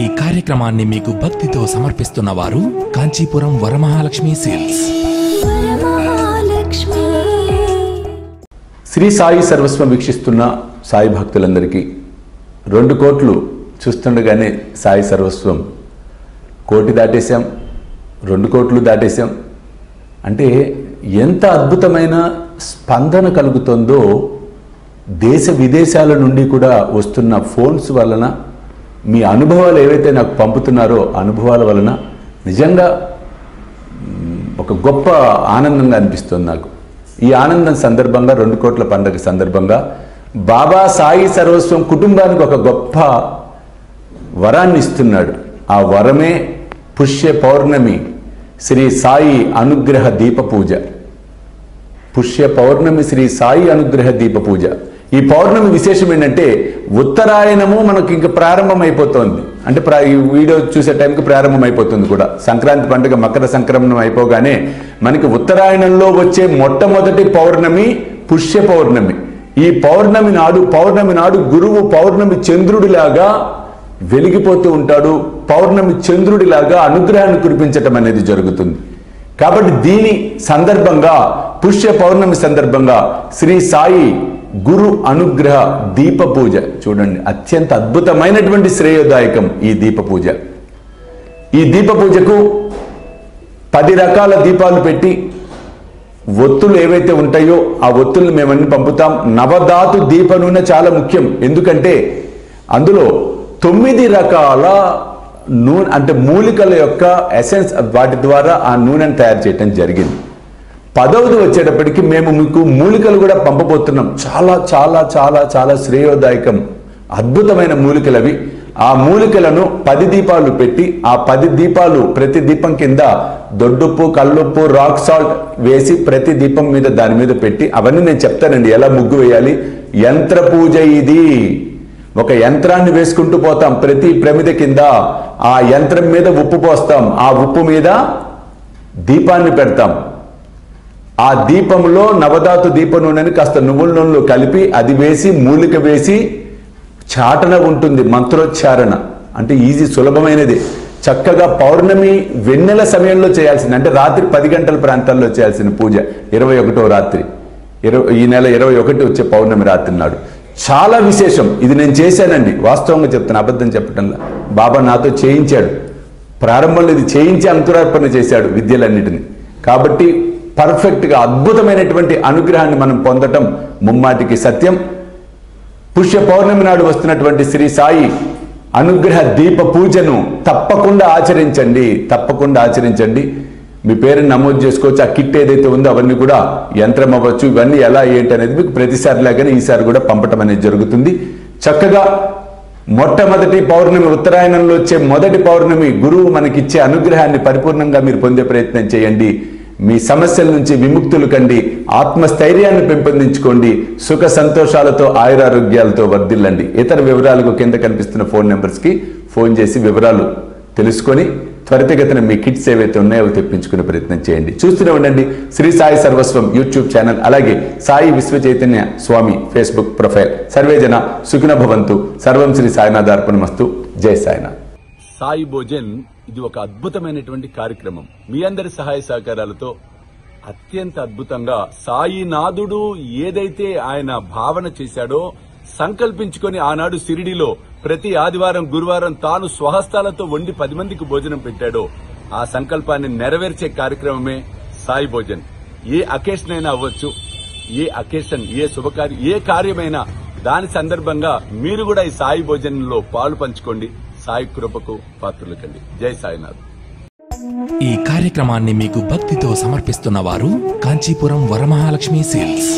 ఈ కార్యక్రమాన్ని మీకు భక్తితో సమర్పిస్తున్న వారు కాంచీపురం వరమహాలక్ష్మి సేల్స్. శ్రీ సాయి సర్వస్వం వీక్షిస్తున్న సాయి భక్తులందరికీ 2 కోట్లు చూస్తుండగానే సాయి సర్వస్వం 1 కోటి దాటేశాం, 2 కోట్లు దాటేశాం. అంటే ఎంత అద్భుతమైన స్పందన కలుగుతుందో దేశ విదేశాల నుండి కూడా వస్తున్న ఫోన్స్ వలన, మీ అనుభవాలు ఏవైతే నాకు పంపుతున్నారో అనుభవాల వలన నిజంగా ఒక గొప్ప ఆనందంగా అనిపిస్తుంది నాకు. ఈ ఆనందం సందర్భంగా 2 కోట్ల పండుగ సందర్భంగా బాబా సాయి సర్వస్వం కుటుంబానికి ఒక గొప్ప వరాన్ని ఇస్తున్నాడు. ఆ వరమే పుష్య పౌర్ణమి శ్రీ సాయి అనుగ్రహ దీప పూజ. పుష్య పౌర్ణమి శ్రీ సాయి అనుగ్రహ దీప పూజ. ఈ పౌర్ణమి విశేషం ఏంటంటే ఉత్తరాయణము మనకి ఇంకా ప్రారంభం అయిపోతుంది. అంటే ఈ వీడియో చూసే టైంకి ప్రారంభం అయిపోతుంది కూడా. సంక్రాంతి పండుగ మకర సంక్రమణం అయిపోగానే మనకి ఉత్తరాయణంలో వచ్చే మొట్టమొదటి పౌర్ణమి పుష్య పౌర్ణమి. ఈ పౌర్ణమి నాడు గురువు పౌర్ణమి చంద్రుడిలాగా వెలిగిపోతూ ఉంటాడు. పౌర్ణమి చంద్రుడిలాగా అనుగ్రహాన్ని కురిపించటం అనేది జరుగుతుంది. కాబట్టి దీని సందర్భంగా పుష్య పౌర్ణమి సందర్భంగా శ్రీ సాయి గురు అనుగ్రహ దీప పూజ చూడండి. అత్యంత అద్భుతమైనటువంటి శ్రేయోదాయకం ఈ దీప పూజ. ఈ దీప పూజకు 10 రకాల దీపాలు పెట్టి ఒత్తులు ఏవైతే ఉంటాయో ఆ ఒత్తులను మేమన్నీ పంపుతాం. నవధాతు దీప నూనె చాలా ముఖ్యం. ఎందుకంటే అందులో 9 రకాల నూనె అంటే మూలికల యొక్క ఎసెన్స్, వాటి ద్వారా ఆ నూనెను తయారు చేయటం జరిగింది. 10వది వచ్చేటప్పటికి మేము మీకు మూలికలు కూడా పంపబోతున్నాం. చాలా చాలా చాలా చాలా శ్రేయోదాయకం అద్భుతమైన మూలికలు అవి. ఆ మూలికలను 10 దీపాలు పెట్టి ఆ 10 దీపాలు ప్రతి దీపం కింద దొడ్డుప్పు, కల్లుప్పు, రాక్ సాల్ట్ వేసి ప్రతి దీపం మీద దాని మీద పెట్టి అవన్నీ నేను చెప్తానండి ఎలా ముగ్గు వేయాలి. యంత్ర పూజ ఇది. ఒక యంత్రాన్ని వేసుకుంటూ పోతాం. ప్రతి ప్రమిద కింద ఆ యంత్రం మీద ఉప్పు పోస్తాం. ఆ ఉప్పు మీద దీపాన్ని పెడతాం. ఆ దీపంలో నవధాతు దీప నూనెని కాస్త నువ్వుల నూనెలో కలిపి అది వేసి మూలిక వేసి చాటన ఉంటుంది. మంత్రోచ్చారణ అంటే ఈజీ, సులభమైనది. చక్కగా పౌర్ణమి వెన్నెల సమయంలో చేయాల్సింది. అంటే రాత్రి 10 గంటల ప్రాంతాల్లో చేయాల్సిన పూజ 21వ రాత్రి, ఈ నెల 21 వచ్చే పౌర్ణమి రాత్రి నాడు. చాలా విశేషం. ఇది నేను చేశానండి, వాస్తవంగా చెప్తాను, అబద్ధం చెప్పటంలా. బాబా నాతో చేయించాడు. ప్రారంభంలో ఇది చేయించి అంకురార్పణ చేశాడు విద్యలన్నిటిని. కాబట్టి పర్ఫెక్ట్గా అద్భుతమైనటువంటి అనుగ్రహాన్ని మనం పొందటం ముమ్మాటికి సత్యం. పుష్య పౌర్ణమి నాడు వస్తున్నటువంటి శ్రీ సాయి అనుగ్రహ దీప పూజను తప్పకుండా ఆచరించండి. తప్పకుండా ఆచరించండి. మీ పేరుని నమోదు చేసుకోవచ్చు. ఆ కిట్ ఏదైతే ఉందో అవన్నీ కూడా యంత్రం అవ్వచ్చు. ఇవన్నీ ఎలా ఏంటి అనేది మీకు ప్రతిసారి లాగానే ఈసారి కూడా పంపటం అనేది జరుగుతుంది. చక్కగా మొట్టమొదటి పౌర్ణమి, ఉత్తరాయణంలో వచ్చే మొదటి పౌర్ణమి గురువు మనకిచ్చే అనుగ్రహాన్ని పరిపూర్ణంగా మీరు పొందే ప్రయత్నం చేయండి. మీ సమస్యల నుంచి విముక్తులు కండి. ఆత్మస్థైర్యాన్ని పెంపొందించుకోండి. సుఖ సంతోషాలతో ఆయురారోగ్యాలతో వర్ధిల్లండి. ఇతర వివరాలకు కింద కనిపిస్తున్న ఫోన్ నెంబర్స్కి ఫోన్ చేసి వివరాలు తెలుసుకొని త్వరితగతిన మీ కిట్స్ ఏవైతే ఉన్నాయో తెప్పించుకునే ప్రయత్నం చేయండి. చూస్తూనే ఉండండి శ్రీ సాయి సర్వస్వం యూట్యూబ్ ఛానల్, అలాగే సాయి విశ్వ చైతన్య స్వామి ఫేస్బుక్ ప్రొఫైల్. సర్వేజన సుఖిన భవంతు. సర్వం శ్రీ సాయినాథార్పణమస్తు. జై సాయినాథ్. సాయి భోజన్ ఇది ఒక అద్భుతమైనటువంటి కార్యక్రమం. మీ అందరి సహాయ సహకారాలతో అత్యంత అద్భుతంగా సాయినాథుడు ఏదైతే ఆయన భావన చేశాడో, సంకల్పించుకొని ఆనాడు షిరిడీలో ప్రతి ఆదివారం, గురువారం తాను స్వహస్తాలతో వండి 10 మందికి భోజనం పెట్టాడో, ఆ సంకల్పాన్ని నెరవేర్చే కార్యక్రమమే సాయి భోజన్. ఏ అకేషన్ అయినా అవ్వచ్చు, ఏ అకేషన్, ఏ శుభకార్యం, ఏ కార్యమైనా దాని సందర్భంగా మీరు కూడా ఈ సాయి భోజనంలో పాలు పంచుకోండి. సాయి కృపకు పాత్రలు కండి. జై సాయినాథ్. ఈ కార్యక్రమాన్ని మీకు భక్తితో సమర్పిస్తున్న వారు కాంచీపురం వరమహాలక్ష్మి సేల్స్.